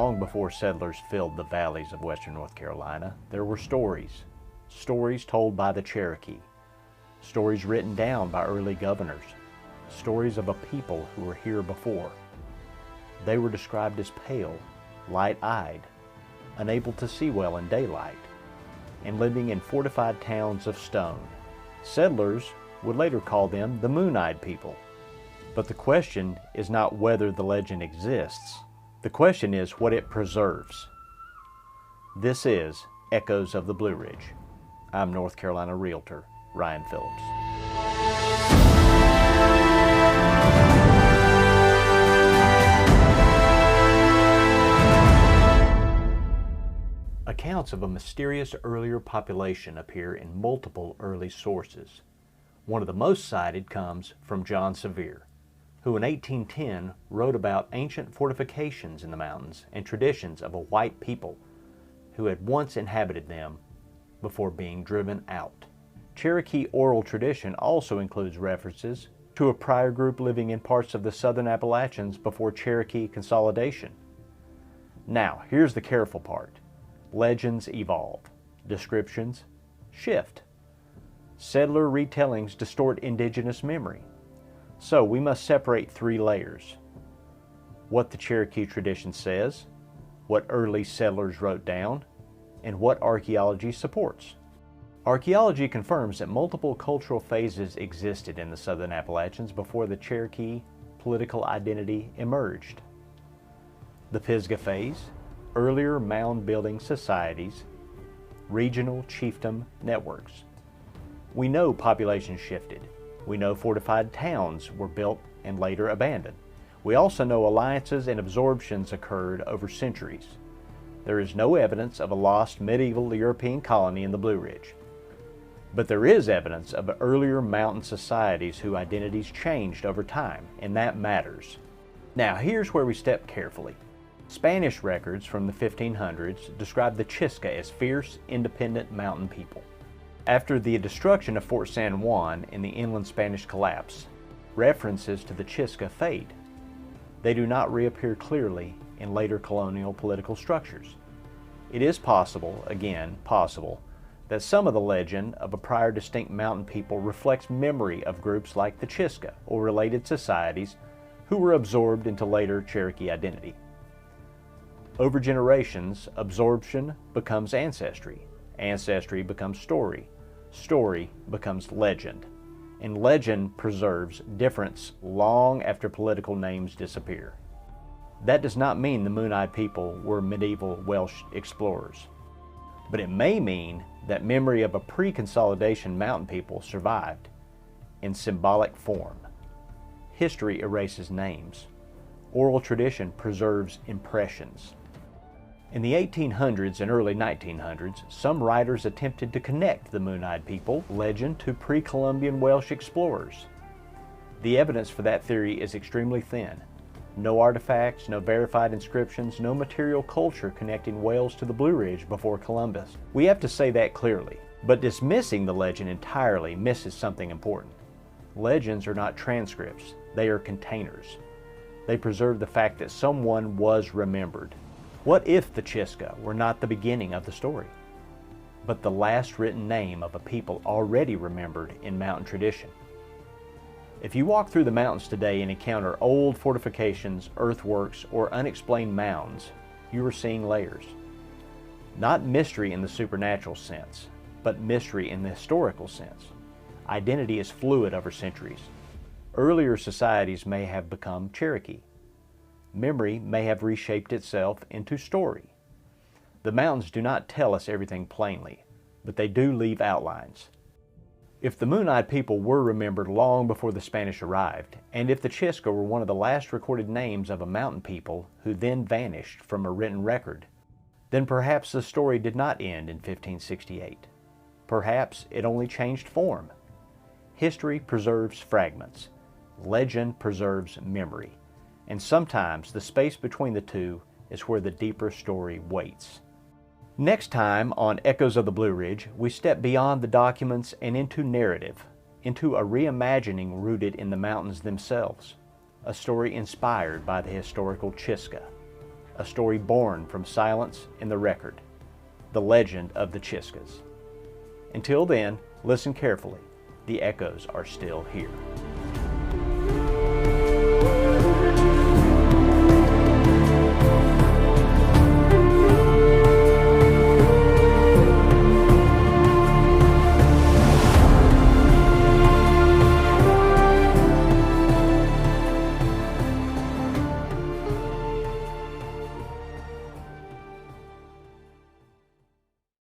Long before settlers filled the valleys of western North Carolina, there were stories. Stories told by the Cherokee. Stories written down by early governors. Stories of a people who were here before. They were described as pale, light-eyed, unable to see well in daylight, and living in fortified towns of stone. Settlers would later call them the moon-eyed people. But the question is not whether the legend exists. The question is what it preserves. This is Echoes of the Blue Ridge. I'm North Carolina Realtor Ryan Phillips. Accounts of a mysterious earlier population appear in multiple early sources. One of the most cited comes from John Sevier, who in 1810 wrote about ancient fortifications in the mountains and traditions of a white people who had once inhabited them before being driven out. Cherokee oral tradition also includes references to a prior group living in parts of the southern Appalachians before Cherokee consolidation. Now, here's the careful part. Legends evolve. Descriptions shift. Settler retellings distort indigenous memory. So we must separate three layers. What the Cherokee tradition says, what early settlers wrote down, and what archaeology supports. Archaeology confirms that multiple cultural phases existed in the southern Appalachians before the Cherokee political identity emerged. The Pisgah phase, earlier mound-building societies, regional chiefdom networks. We know populations shifted. We know fortified towns were built and later abandoned. We also know alliances and absorptions occurred over centuries. There is no evidence of a lost medieval European colony in the Blue Ridge. But there is evidence of earlier mountain societies whose identities changed over time, and that matters. Now here's where we step carefully. Spanish records from the 1500s describe the Chicka as fierce, independent mountain people. After the destruction of Fort San Juan in the inland Spanish collapse, references to the Chicka fade. They do not reappear clearly in later colonial political structures. It is possible, again possible, that some of the legend of a prior distinct mountain people reflects memory of groups like the Chicka or related societies who were absorbed into later Cherokee identity. Over generations, absorption becomes ancestry. Ancestry becomes story. Story becomes legend. And legend preserves difference long after political names disappear. That does not mean the Moon-Eyed people were medieval Welsh explorers. But it may mean that memory of a pre-consolidation mountain people survived in symbolic form. History erases names. Oral tradition preserves impressions. In the 1800s and early 1900s, some writers attempted to connect the Moon-Eyed people legend to pre-Columbian Welsh explorers. The evidence for that theory is extremely thin. No artifacts, no verified inscriptions, no material culture connecting Wales to the Blue Ridge before Columbus. We have to say that clearly, but dismissing the legend entirely misses something important. Legends are not transcripts, they are containers. They preserve the fact that someone was remembered. What if the Chicka were not the beginning of the story, but the last written name of a people already remembered in mountain tradition? If you walk through the mountains today and encounter old fortifications, earthworks, or unexplained mounds, you are seeing layers. Not mystery in the supernatural sense, but mystery in the historical sense. Identity is fluid over centuries. Earlier societies may have become Cherokee. Memory may have reshaped itself into story. The mountains do not tell us everything plainly, but they do leave outlines. If the Moon-Eyed people were remembered long before the Spanish arrived, and if the Chicka were one of the last recorded names of a mountain people who then vanished from a written record, then perhaps the story did not end in 1568. Perhaps it only changed form. History preserves fragments. Legend preserves memory. And sometimes the space between the two is where the deeper story waits. Next time on Echoes of the Blue Ridge, we step beyond the documents and into narrative, into a reimagining rooted in the mountains themselves, a story inspired by the historical Chicka, a story born from silence in the record, the legend of the Chiskas. Until then, listen carefully. The echoes are still here.